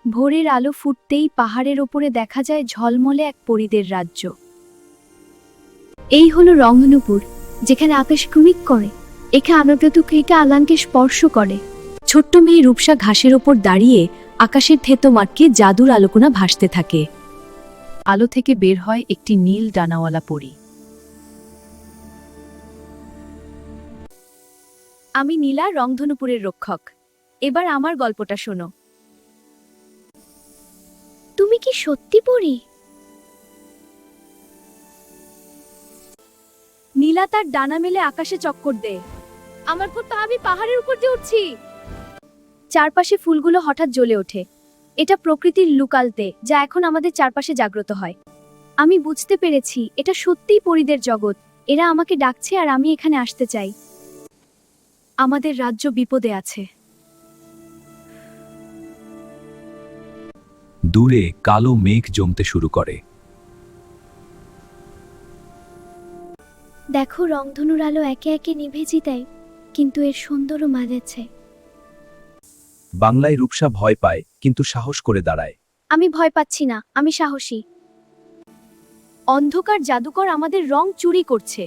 ভোরের আলো ফুটতেই পাহাড়ের ওপরে দেখা যায় ঝলমলে এক পরীদের রাজ্য। এই হলো রংধনুপুর, যেখানে আকাশ কুমিক করে, এখানে আনন্দটুকরিটা আলানকে স্পর্শ করে। ছোট্ট মেয়ে রূপসা ঘাসের ওপর দাঁড়িয়ে আকাশের থেতো মাটকে জাদুর আলোকনা ভাসতে থাকে। আলো থেকে বের হয় একটি নীল ডানাওয়ালা পরী। আমি নীলা, রংধনুপুরের রক্ষক। এবার আমার গল্পটা শোনো। তুমি কি সত্যি পরী? নীলা তার ডানা মেলে আকাশে চক্কর দেয়। আমার তো আমি পাহাড়ের উপর দিয়ে উঠছি। চারপাশে ফুলগুলো হঠাৎ জ্বলে ওঠে। এটা প্রকৃতির লুকালতে, যা এখন আমাদের চারপাশে জাগ্রত হয়। আমি বুঝতে পেরেছি, এটা সত্যিই পরীদের জগৎ। এরা আমাকে ডাকছে আর আমি এখানে আসতে চাই। আমাদের রাজ্য বিপদে আছে। দূরে কালো মেঘ জমতে শুরু করে। দেখো, রংধনুর আলো একে একে নিভে যায়, কিন্তু এর সৌন্দর্য মাঝেছে। বাংলায় রূপসা ভয় পায়, কিন্তু সাহস করে দাঁড়ায়। আমি ভয় পাচ্ছি না, আমি সাহসী। অন্ধকার জাদুকর আমাদের রং চুরি করছে।